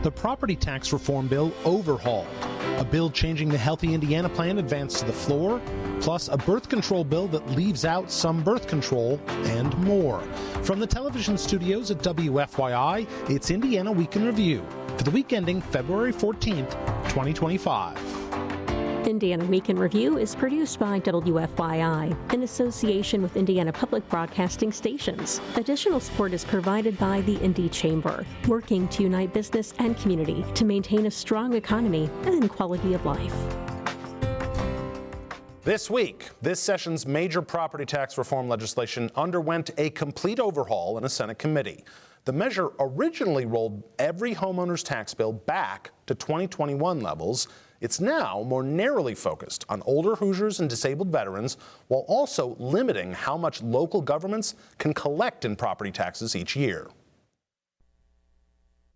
The property tax reform bill Overhauled, a bill changing the Healthy Indiana plan advanced to the floor, plus a birth control bill that leaves out some birth control, and more. From the television studios at WFYI, it's Indiana Week in Review for the week ending February 14th, 2025. Indiana Week in Review is produced by WFYI in association with Indiana Public Broadcasting Stations. Additional support is provided by the Indy Chamber, working to unite business and community to maintain a strong economy and quality of life. This week, this session's major property tax reform legislation underwent a complete overhaul in a Senate committee. The measure originally rolled every homeowner's tax bill back to 2021 levels. It's now more narrowly focused on older Hoosiers and disabled veterans, while also limiting how much local governments can collect in property taxes each year.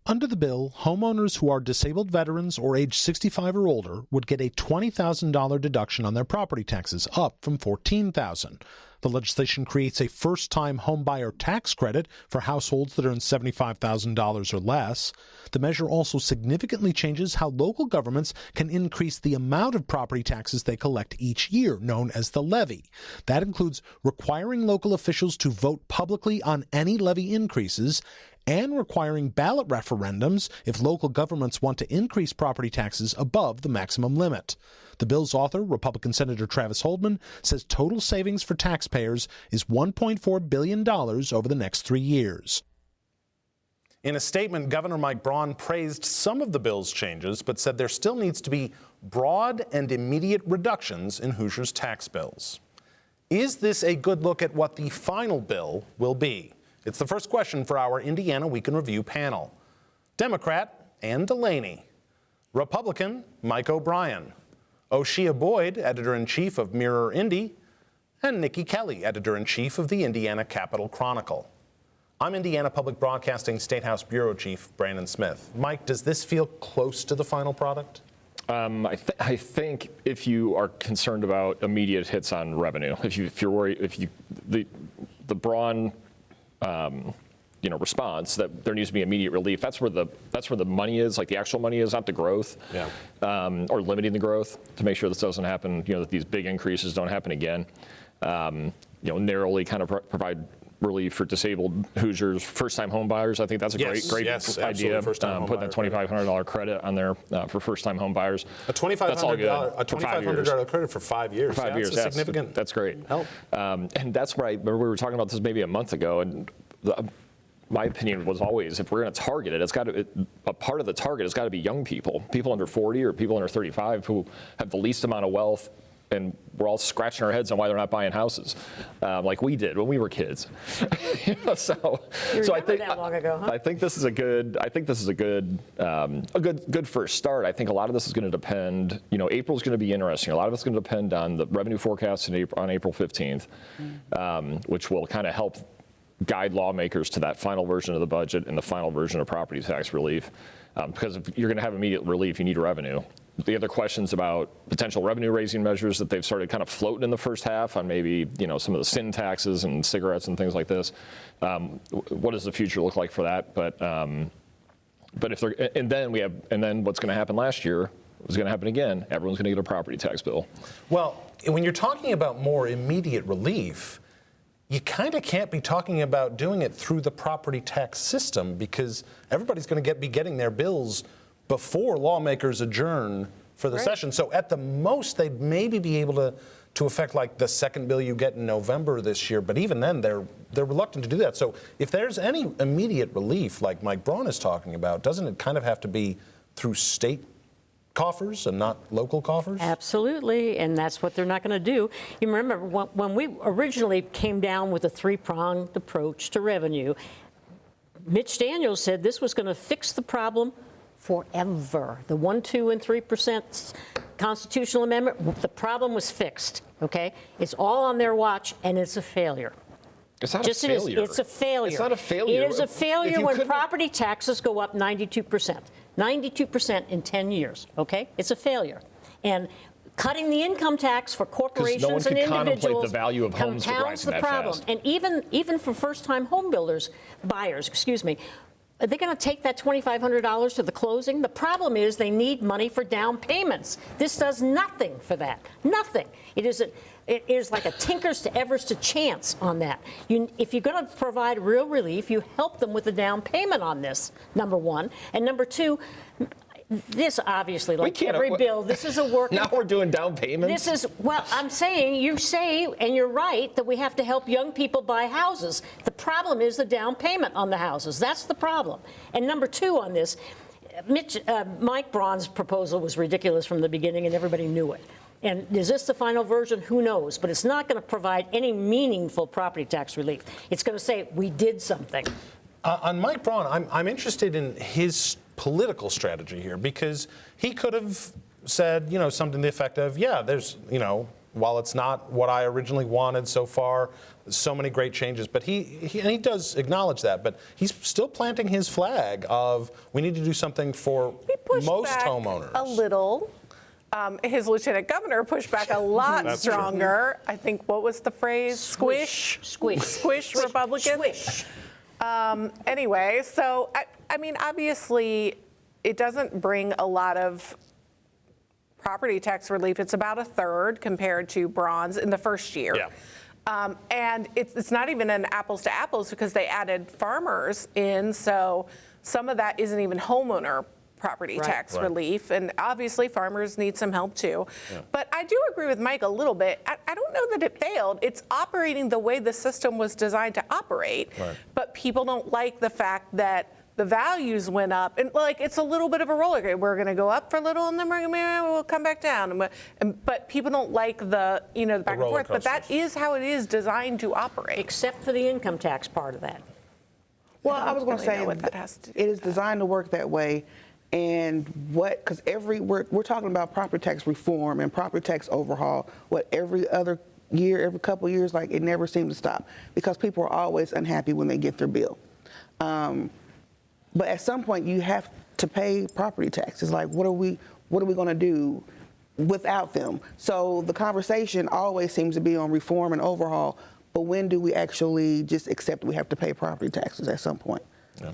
Under the bill, homeowners who are disabled veterans or age 65 or older would get a $20,000 deduction on their property taxes, up from $14,000. The legislation creates a first-time homebuyer tax credit for households that earn $75,000 or less. The measure also significantly changes how local governments can increase the amount of property taxes they collect each year, known as the levy. That includes requiring local officials to vote publicly on any levy increases and requiring ballot referendums if local governments want to increase property taxes above the maximum limit. The bill's author, Republican Senator Travis Holdman, says total savings for taxpayers is $1.4 billion over the next 3 years. In a statement, Governor Mike Braun praised some of the bill's changes, but said there still needs to be broad and immediate reductions in Hoosiers' tax bills. Is this a good look at what the final bill will be? It's the first question for our Indiana Week in Review panel. Democrat Ann DeLaney, Republican Mike O'Brien, Oseye Boyd, editor-in-chief of Mirror Indy, and Niki Kelly, editor-in-chief of the Indiana Capital Chronicle. I'm Indiana Public Broadcasting State House Bureau Chief Brandon Smith. Mike, does this feel close to the final product? I think if you are concerned about immediate hits on revenue, if you're worried, the Braun response that there needs to be immediate relief. That's where the money is, like the actual money is, not the growth, or limiting the growth to make sure this doesn't happen. That these big increases don't happen again. Narrowly kind of provide relief for disabled Hoosiers, first-time home buyers. I think that's a great idea. Putting that $2,500 credit on there for first-time home buyers. A $2,500 credit for 5 years. For 5 years, that's significant. That's great. Help. And that's why I remember we were talking about this maybe a month ago, and my opinion was always, if we're going to target it, a part of the target has got to be young people under 40 or people under 35 who have the least amount of wealth. And we're all scratching our heads on why they're not buying houses, like we did when we were kids. So I think that long ago, huh? I think this is a good first start. I think a lot of this is going to depend. April's going to be interesting. A lot of it's going to depend on the revenue forecast on April 15th, which will kind of help guide lawmakers to that final version of the budget and the final version of property tax relief. Because if you're going to have immediate relief, you need revenue. The other questions about potential revenue-raising measures that they've started kind of floating in the first half on maybe some of the sin taxes and cigarettes and things like this. What does the future look like for that? But if they're and then what's going to happen last year is going to happen again. Everyone's going to get a property tax bill. Well, when you're talking about more immediate relief, you kind of can't be talking about doing it through the property tax system because everybody's going to be getting their bills before lawmakers adjourn for the session. So at the most, they'd maybe be able to affect like the second bill you get in November this year. But even then, they're reluctant to do that. So if there's any immediate relief like Mike Braun is talking about, doesn't it kind of have to be through state coffers and not local coffers? Absolutely, and that's what they're not going to do. You remember when we originally came down with a three-pronged approach to revenue, Mitch Daniels said this was going to fix the problem forever. The 1%, 2%, and 3% constitutional amendment, the problem was fixed, okay? It's all on their watch, and it's a failure. It's not a failure. It's a failure. It's not a failure. It is a failure when property taxes go up 92%. 92% in 10 years, okay? It's a failure. And cutting the income tax for corporations and individuals the value of homes compounds the problem. And even for first-time home buyers, Are they going to take that $2,500 to the closing? The problem is they need money for down payments. This does nothing for that. Nothing. It is like a Tinkers to Evers to chance on that. If you're going to provide real relief, you help them with the down payment on this, number one. And number two, this obviously, like every bill, this is a work. Now we're doing down payments? This is, well, I'm saying, you say, and you're right, that we have to help young people buy houses. The problem is the down payment on the houses. That's the problem. And number two on this, Mike Braun's proposal was ridiculous from the beginning, and everybody knew it. And is this the final version? Who knows? But it's not going to provide any meaningful property tax relief. It's going to say, we did something. On Mike Braun, I'm interested in his political strategy here, because he could have said, something to the effect of, yeah, there's, while it's not what I originally wanted so far, so many great changes, but he does acknowledge that, but he's still planting his flag of we need to do something for most homeowners. A little. His lieutenant governor pushed back a lot stronger. True. I think, what was the phrase? Squish Republicans. Squish. Anyway, so, I mean, obviously, it doesn't bring a lot of property tax relief. It's about a third compared to Braun's in the first year. Yeah. And it's not even an apples to apples because they added farmers in, so some of that isn't even homeowner property tax relief, and obviously farmers need some help too. Yeah. But I do agree with Mike a little bit. I don't know that it failed. It's operating the way the system was designed to operate, but people don't like the fact that the values went up, and it's a little bit of a roller coaster. We're going to go up for a little, and then we'll come back down. But people don't like the the back and forth. But that is how it is designed to operate, except for the income tax part of that. Well, I was going to say what that has to do. It is designed to work that way. And because we're talking about property tax reform and property tax overhaul, every other year, every couple of years, it never seems to stop because people are always unhappy when they get their bill. But at some point you have to pay property taxes. What are we going to do without them? So the conversation always seems to be on reform and overhaul, but when do we actually just accept we have to pay property taxes at some point? Yeah.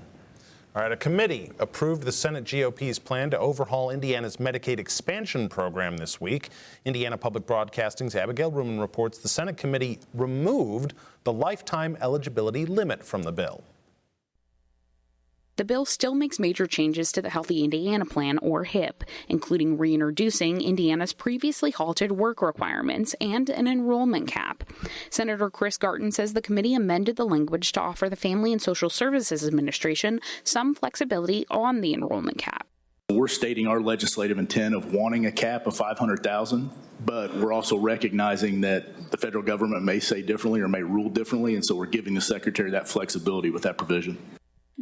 All right, a committee approved the Senate GOP's plan to overhaul Indiana's Medicaid expansion program this week. Indiana Public Broadcasting's Abigail Ruman reports the Senate committee removed the lifetime eligibility limit from the bill. The bill still makes major changes to the Healthy Indiana Plan, or HIP, including reintroducing Indiana's previously halted work requirements and an enrollment cap. Senator Chris Garton says the committee amended the language to offer the Family and Social Services Administration some flexibility on the enrollment cap. We're stating our legislative intent of wanting a cap of $500,000, but we're also recognizing that the federal government may say differently or may rule differently, and so we're giving the Secretary that flexibility with that provision.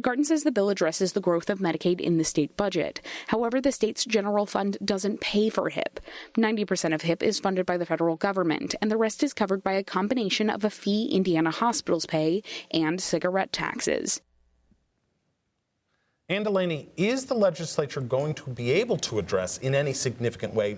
Garton says the bill addresses the growth of Medicaid in the state budget. However, the state's general fund doesn't pay for HIP. 90% of HIP is funded by the federal government, and the rest is covered by a combination of a fee Indiana hospitals pay and cigarette taxes. Ann DeLaney, is the legislature going to be able to address in any significant way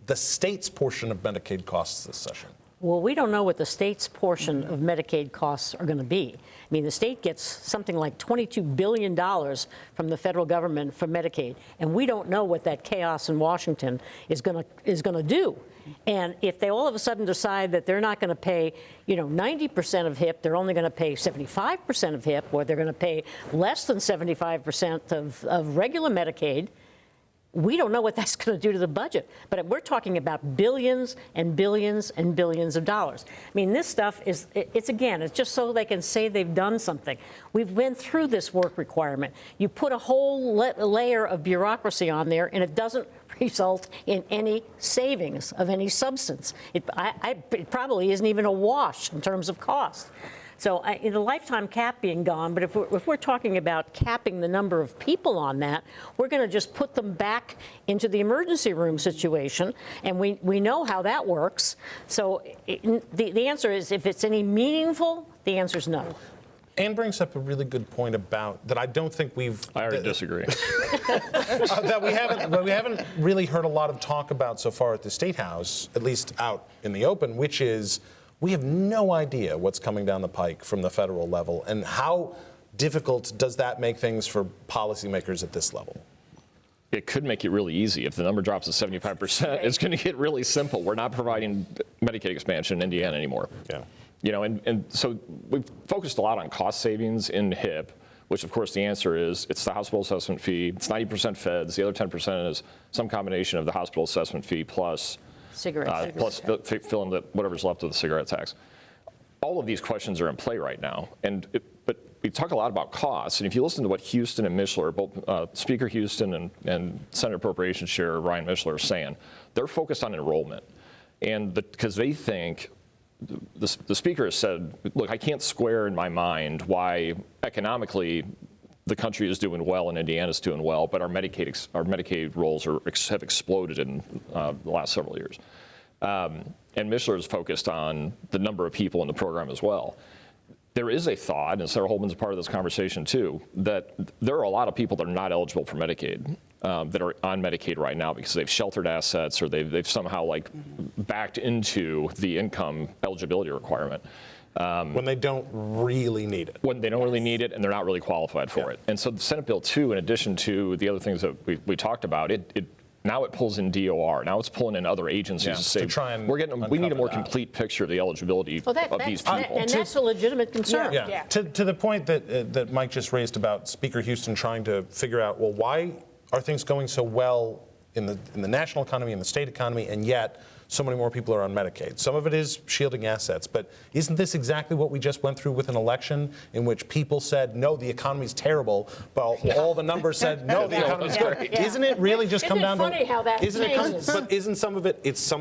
the state's portion of Medicaid costs this session? Well, we don't know what the state's portion of Medicaid costs are going to be. I mean, the state gets something like $22 billion from the federal government for Medicaid, and we don't know what that chaos in Washington is going to do. And if they all of a sudden decide that they're not going to pay, 90% of HIP, they're only going to pay 75% of HIP, or they're going to pay less than 75% of regular Medicaid, we don't know what that's going to do to the budget, but we're talking about billions and billions and billions of dollars. I mean, this stuff it's just so they can say they've done something. We've been through this work requirement. You put a whole layer of bureaucracy on there, and it doesn't result in any savings of any substance. It probably isn't even a wash in terms of cost. So the lifetime cap being gone, but if we're talking about capping the number of people on that, we're going to just put them back into the emergency room situation, and we know how that works. So the answer is, if it's any meaningful, the answer is no. Ann brings up a really good point about that I don't think I already disagree. That we haven't really heard a lot of talk about so far at the State House, at least out in the open, which is we have no idea what's coming down the pike from the federal level and how difficult does that make things for policymakers at this level? It could make it really easy. If the number drops to 75%, it's going to get really simple. We're not providing Medicaid expansion in Indiana anymore. Yeah. You know, and so we've focused a lot on cost savings in HIP, which of course the answer is it's the hospital assessment fee. It's 90% feds. The other 10% is some combination of the hospital assessment fee plus Cigarettes. plus fill in whatever's left of the cigarette tax. All of these questions are in play right now, but we talk a lot about costs, and if you listen to what Houston and Mishler, both Speaker Houston and Senate Appropriations Chair Ryan Mishler are saying, they're focused on enrollment, and because they think the Speaker has said, look, I can't square in my mind why economically the country is doing well and Indiana's doing well, but our Medicaid rolls have exploded in the last several years. And Mishler is focused on the number of people in the program as well. There is a thought, and Sarah Holman's a part of this conversation too, that there are a lot of people that are not eligible for Medicaid, that are on Medicaid right now because they've sheltered assets or they've somehow backed into the income eligibility requirement. When they don't really need it. When they don't really need it and they're not really qualified for it. And so the Senate Bill 2, in addition to the other things that we talked about, now it pulls in DOR. Now it's pulling in other agencies to say we need a more complete picture of the eligibility of these people. And that's a legitimate concern. Yeah. To the point that Mike just raised about Speaker Houston trying to figure out, well, why are things going so well in the national economy, in the state economy, and yet so many more people are on Medicaid. Some of it is shielding assets, but isn't this exactly what we just went through with an election in which people said, no, the economy's terrible, but all the numbers said, no, the economy's great. Yeah. Isn't it really just come down to... Isn't it funny how that changes? But isn't some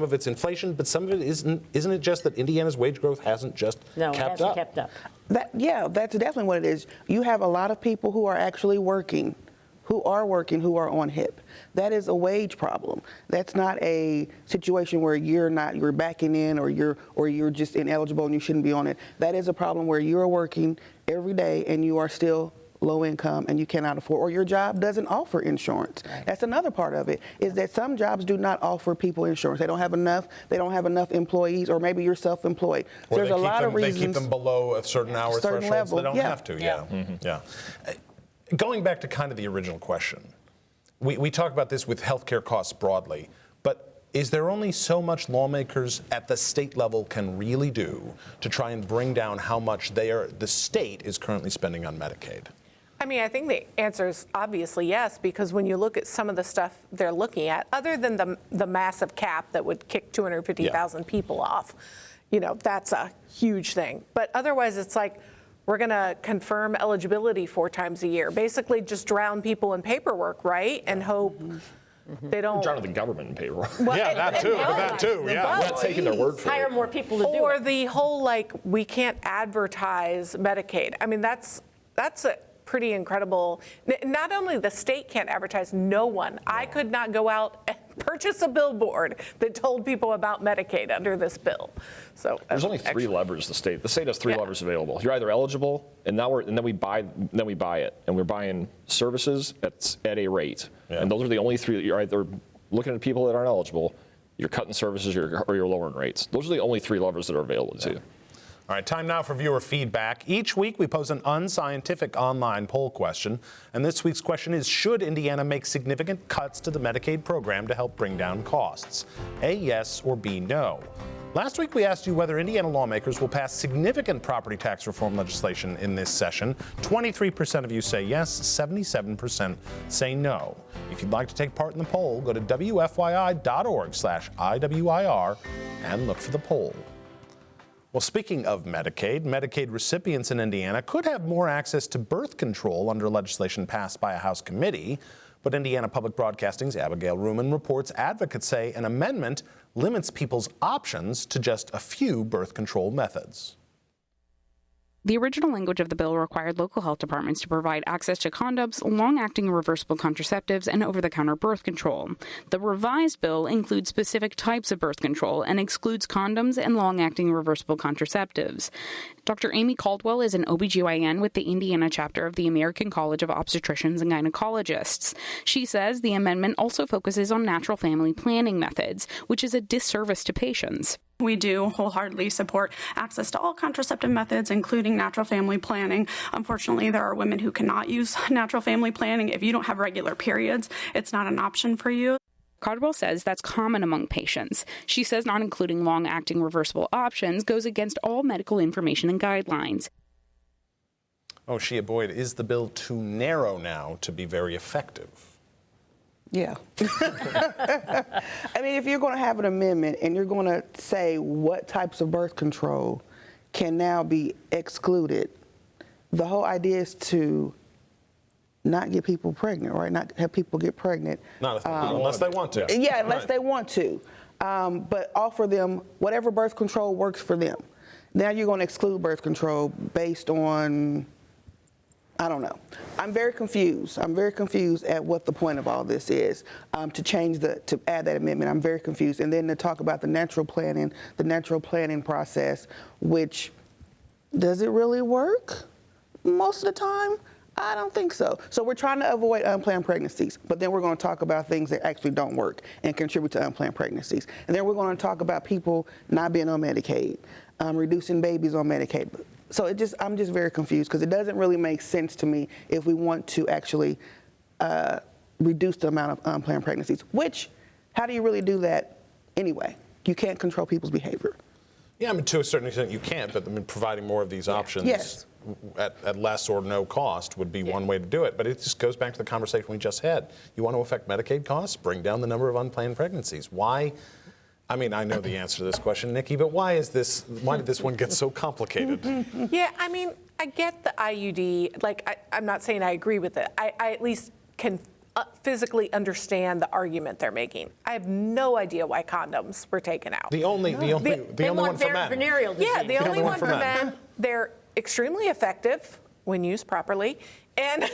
of it's inflation, but some of it isn't it just that Indiana's wage growth hasn't just kept up? Kept up. That's definitely what it is. You have a lot of people who are actually working, who are on HIP. That is a wage problem. That's not a situation where you're backing in or you're just ineligible and you shouldn't be on it. That is a problem where you're working every day and you are still low income and you cannot afford, or your job doesn't offer insurance. Right. That's another part of it, is that some jobs do not offer people insurance. They don't have enough employees, or maybe you're self-employed. Or there's a lot of reasons. They keep them below a certain hour threshold, level. so they don't have to. Yeah. Mm-hmm. Yeah. Going back to kind of the original question, we talk about this with healthcare costs broadly, but is there only so much lawmakers at the state level can really do to try and bring down how much the state is currently spending on Medicaid? I mean, I think the answer is obviously yes, because when you look at some of the stuff they're looking at, other than the massive cap that would kick 250,000 people off, that's a huge thing. But otherwise, it's like, we're going to confirm eligibility 4 times a year. Basically, just drown people in paperwork, right? And hope they don't. Drown the government in paperwork. Well, that too. Yeah. We're not taking their word for it. Hire more people to do it. Or the whole, we can't advertise Medicaid. I mean, that's a pretty incredible. Not only the state can't advertise, no one. I could not go out and purchase a billboard that told people about Medicaid under this bill. So there's only 3 levers. The state has 3 levers available. You're either eligible, and then we buy it, and we're buying services at a rate, and those are the only 3. You're either looking at people that aren't eligible, you're cutting services, or you're lowering rates. Those are the only 3 levers that are available to you. All right, time now for viewer feedback. Each week we pose an unscientific online poll question, and this week's question is, should Indiana make significant cuts to the Medicaid program to help bring down costs? A, yes, or B, no. Last week we asked you whether Indiana lawmakers will pass significant property tax reform legislation in this session. 23% of you say yes, 77% say no. If you'd like to take part in the poll, go to WFYI.org/IWIR and look for the poll. Well, speaking of Medicaid recipients in Indiana could have more access to birth control under legislation passed by a House committee. But Indiana Public Broadcasting's Abigail Ruman reports advocates say an amendment limits people's options to just a few birth control methods. The original language of the bill required local health departments to provide access to condoms, long-acting reversible contraceptives, and over-the-counter birth control. The revised bill includes specific types of birth control and excludes condoms and long-acting reversible contraceptives. Dr. Amy Caldwell is an OBGYN with the Indiana chapter of the American College of Obstetricians and Gynecologists. She says the amendment also focuses on natural family planning methods, which is a disservice to patients. We do wholeheartedly support access to all contraceptive methods, including natural family planning. Unfortunately, there are women who cannot use natural family planning. If you don't have regular periods, it's not an option for you. Cardwell says that's common among patients. She says not including long-acting reversible options goes against all medical information and guidelines. Oh, Shia Boyd, is the bill too narrow now to be very effective? Yeah. I mean, if you're going to have an amendment and you're going to say what types of birth control can now be excluded, the whole idea is to not get people pregnant, right? Not have people get pregnant. Not unless they want to. Yeah, unless Right. they want to. But offer them whatever birth control works for them. Now you're going to exclude birth control based on, I don't know. I'm very confused. I'm very confused at what the point of all this is. To add that amendment, I'm very confused. And then to talk about the natural planning process, which, does it really work most of the time? I don't think so. So we're trying to avoid unplanned pregnancies, but then we're going to talk about things that actually don't work and contribute to unplanned pregnancies. And then we're going to talk about people not being on Medicaid, reducing babies on Medicaid. So I'm just very confused because it doesn't really make sense to me if we want to actually reduce the amount of unplanned pregnancies, which, how do you really do that anyway? You can't control people's behavior. Yeah, I mean, to a certain extent you can't, but I mean, providing more of these options Yes. at less or no cost would be one way to do it. But it just goes back to the conversation we just had. You want to affect Medicaid costs? Bring down the number of unplanned pregnancies. Why? I mean, I know the answer to this question, Niki, but why did this one get so complicated? Yeah, I mean, I get the IUD. Like, I'm not saying I agree with it. I at least can physically understand the argument they're making. I have no idea why condoms were taken out. The only one for men. Venereal disease. Yeah, the only one for men. They're extremely effective when used properly. And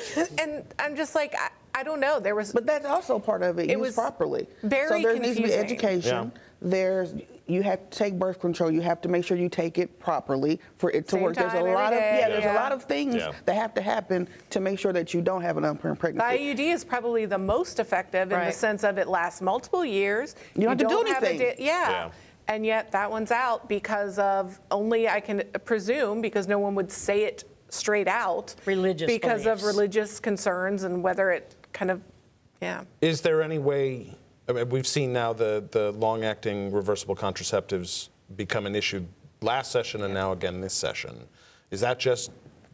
I'm just like, I don't know. But that's also part of it. Used properly. Very so there confusing. needs to be education. Yeah. You have to take birth control. You have to make sure you take it properly for it to Same work. There's a time, lot of every day. there's a lot of things that have to happen to make sure that you don't have an unplanned The pregnancy. IUD is probably the most effective in the sense of it lasts multiple years. You don't have to do anything. Yeah. And yet that one's out because of only, I can presume, because no one would say it straight out. Religious Because beliefs. of religious concerns and whether it kind of, Is there any way, I mean, we've seen now the long-acting reversible contraceptives become an issue last session and now again this session. Is that just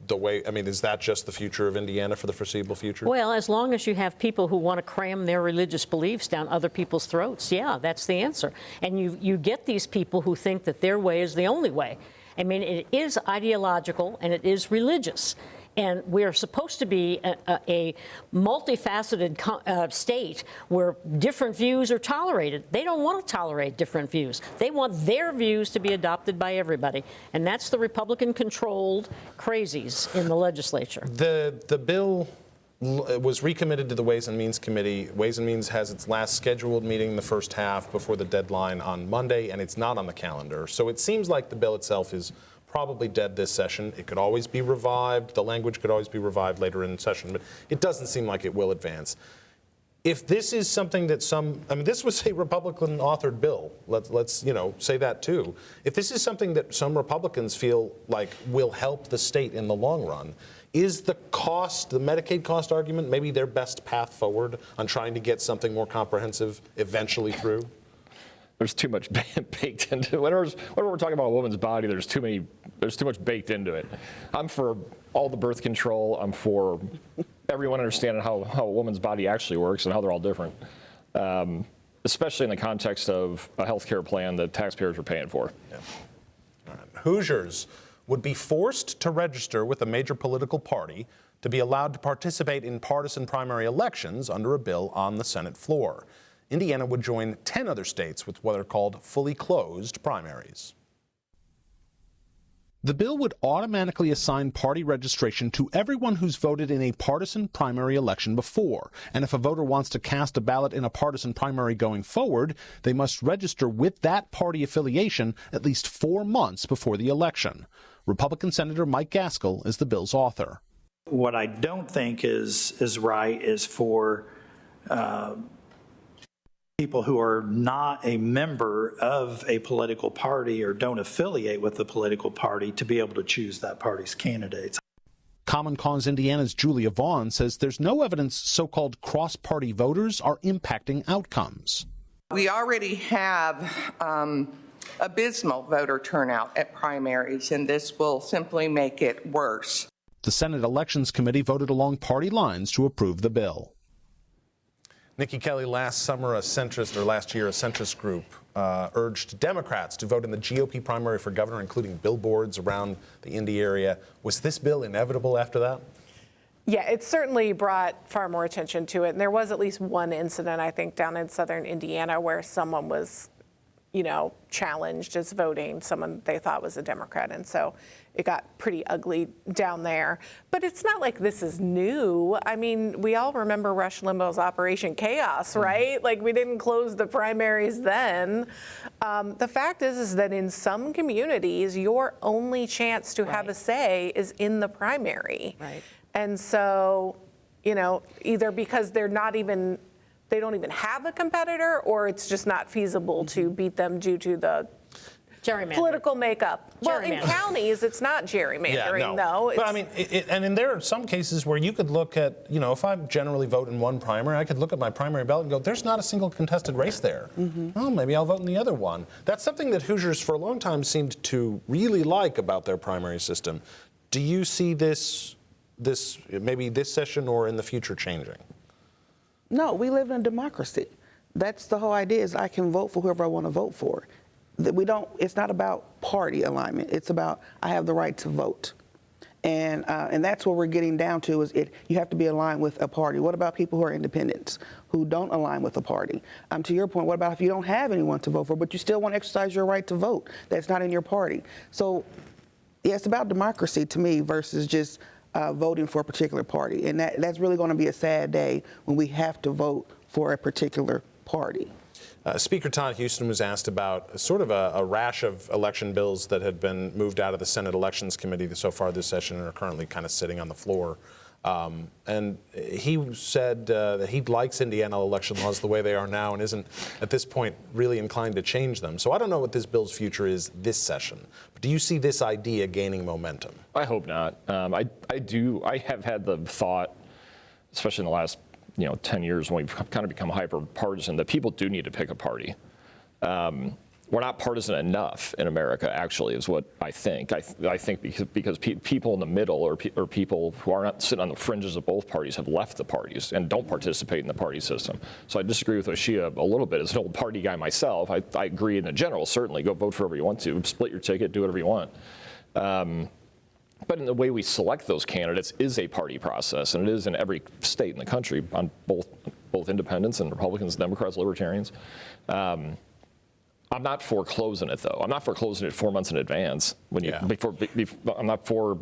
the way, I mean, is that just the future of Indiana for the foreseeable future? Well, as long as you have people who want to cram their religious beliefs down other people's throats, yeah, that's the answer. And you get these people who think that their way is the only way. I mean, it is ideological and it is religious. And we're supposed to be a multifaceted state where different views are tolerated. They don't want to tolerate different views. They want their views to be adopted by everybody. And that's the Republican-controlled crazies in the legislature. The bill was recommitted to the Ways and Means Committee. Ways and Means has its last scheduled meeting in the first half before the deadline on Monday, and it's not on the calendar. So it seems like the bill itself is probably dead this session. It could always be revived. The language could always be revived later in session, but it doesn't seem like it will advance. If this is something that this was a Republican-authored bill. Let's say that too. If this is something that some Republicans feel like will help the state in the long run, is the Medicaid cost argument, maybe their best path forward on trying to get something more comprehensive eventually through? There's too much baked into it. Whenever we're talking about a woman's body, there's too much baked into it. I'm for all the birth control. I'm for everyone understanding how a woman's body actually works and how they're all different, especially in the context of a health care plan that taxpayers are paying for. Yeah. All right. Hoosiers would be forced to register with a major political party to be allowed to participate in partisan primary elections under a bill on the Senate floor. Indiana would join 10 other states with what are called fully closed primaries. The bill would automatically assign party registration to everyone who's voted in a partisan primary election before. And if a voter wants to cast a ballot in a partisan primary going forward, they must register with that party affiliation at least 4 months before the election. Republican Senator Mike Gaskell is the bill's author. What I don't think is right is for people who are not a member of a political party or don't affiliate with the political party to be able to choose that party's candidates. Common Cause Indiana's Julia Vaughn says there's no evidence so-called cross-party voters are impacting outcomes. We already have abysmal voter turnout at primaries, and this will simply make it worse. The Senate Elections Committee voted along party lines to approve the bill. Niki Kelly, last year, a centrist group urged Democrats to vote in the GOP primary for governor, including billboards around the Indy area. Was this bill inevitable after that? Yeah, it certainly brought far more attention to it. And there was at least one incident, I think, down in southern Indiana where someone was, challenged as voting, someone they thought was a Democrat. And so it got pretty ugly down there. But it's not like this is new. I mean, we all remember Rush Limbaugh's Operation Chaos, right? Like, we didn't close the primaries then. The fact is that in some communities, your only chance to have a say is in the primary. Right. And so, either because they don't even have a competitor, or it's just not feasible to beat them due to the political makeup. Well, in counties, it's not gerrymandering, though. But I mean, and there are some cases where you could look at, if I generally vote in one primary, I could look at my primary ballot and go, there's not a single contested race there. Oh, maybe I'll vote in the other one. That's something that Hoosiers for a long time seemed to really like about their primary system. Do you see this maybe this session or in the future changing? No, we live in a democracy. That's the whole idea, is I can vote for whoever I want to vote for. It's not about party alignment. It's about I have the right to vote. And that's what we're getting down to, is you have to be aligned with a party. What about people who are independents, who don't align with a party? To your point, what about if you don't have anyone to vote for, but you still want to exercise your right to vote that's not in your party? So, yeah, it's about democracy to me versus just voting for a particular party. And that's really going to be a sad day when we have to vote for a particular party. Speaker Todd Houston was asked about sort of a rash of election bills that had been moved out of the Senate Elections Committee so far this session and are currently kind of sitting on the floor. And he said that he likes Indiana election laws the way they are now and isn't, at this point, really inclined to change them. So I don't know what this bill's future is this session. But do you see this idea gaining momentum? I hope not. I do. I have had the thought, especially in the last 10 years when we've kind of become hyper-partisan, that people do need to pick a party. We're not partisan enough in America, actually, is what I think. I think because people in the middle or people who are not sitting on the fringes of both parties have left the parties and don't participate in the party system. So I disagree with Oseye a little bit. As an old party guy myself, I agree in the general, certainly. Go vote for whoever you want to. Split your ticket, do whatever you want. But in the way we select those candidates is a party process, and it is in every state in the country on both independents and Republicans, Democrats, Libertarians. I'm not for closing it, though. I'm not for closing it 4 months in advance. I'm not for,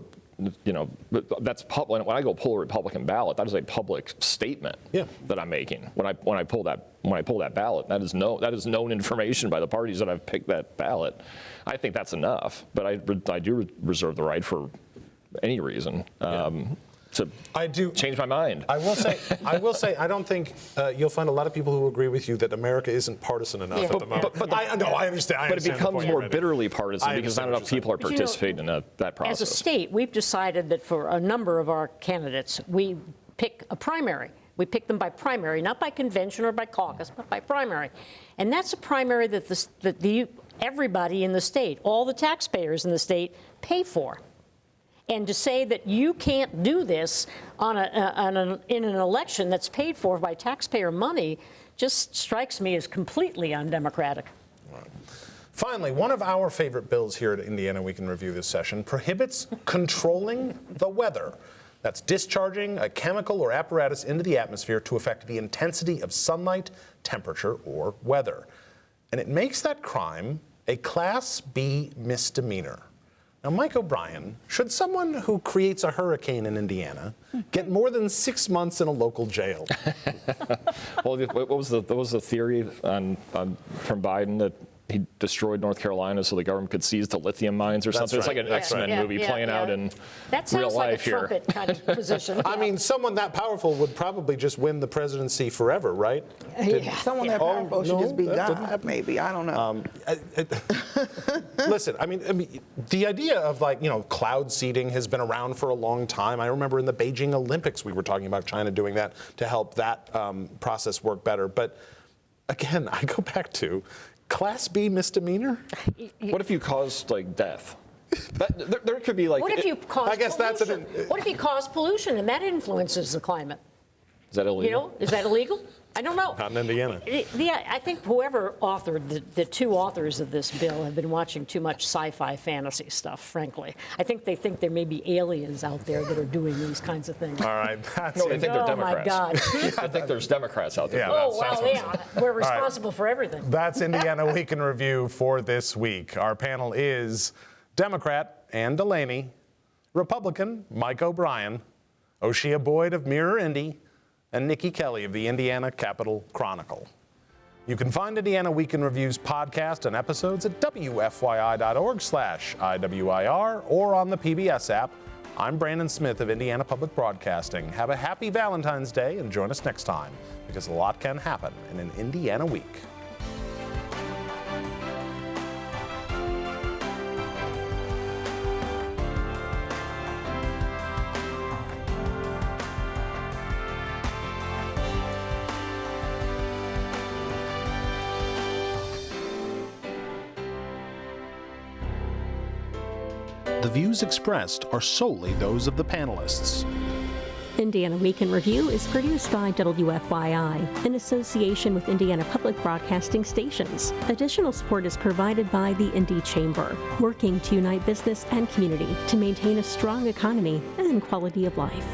that's public. When I go pull a Republican ballot, that is a public statement that I'm making. When I pull that ballot, that is known information by the parties that I've picked that ballot. I think that's enough, but I do reserve the right for any reason. I do change my mind. I will say, I don't think you'll find a lot of people who agree with you that America isn't partisan enough at the moment. I understand. But it becomes more bitterly partisan because not enough people are participating in that process. As a state, we've decided that for a number of our candidates, we pick a primary. We pick them by primary, not by convention or by caucus, but by primary. And that's a primary that everybody in the state, all the taxpayers in the state, pay for. And to say that you can't do this in an election that's paid for by taxpayer money just strikes me as completely undemocratic. Right. Finally, one of our favorite bills here at Indiana Week in Review this session prohibits controlling the weather. That's discharging a chemical or apparatus into the atmosphere to affect the intensity of sunlight, temperature, or weather. And it makes that crime a Class B misdemeanor. Now, Mike O'Brien, should someone who creates a hurricane in Indiana get more than 6 months in a local jail? Well, what was the theory from Biden that he destroyed North Carolina so the government could seize the lithium mines or something. It's like an X-Men movie playing out in real life here. That sounds like a trumpet kind of position. I mean, someone that powerful would probably just win the presidency forever, right? Someone that powerful should just be God, maybe. I don't know. Listen, I mean, the idea of cloud seeding has been around for a long time. I remember in the Beijing Olympics we were talking about China doing that to help that process work better. But again, I go back to Class B misdemeanor. What if you caused death? There could be What if you cause I guess pollution? What if you cause pollution and that influences the climate? Is that illegal? Is that illegal? I don't know. Not in Indiana. I think whoever authored, the two authors of this bill have been watching too much sci-fi fantasy stuff, frankly. I think they think there may be aliens out there that are doing these kinds of things. All right. No, they think they're Democrats. My God. I think there's Democrats out there. Yeah, oh, well, yeah. We're responsible for everything. That's Indiana Week in Review for this week. Our panel is Democrat Ann DeLaney, Republican Mike O'Brien, Oshia Boyd of Mirror Indy, and Niki Kelly of the Indiana Capital Chronicle. You can find Indiana Week in Review's podcast and episodes at wfyi.org/IWIR or on the PBS app. I'm Brandon Smith of Indiana Public Broadcasting. Have a happy Valentine's Day and join us next time because a lot can happen in an Indiana week. The views expressed are solely those of the panelists. Indiana Week in Review is produced by WFYI in association with Indiana Public Broadcasting Stations. Additional support is provided by the Indy Chamber, working to unite business and community to maintain a strong economy and quality of life.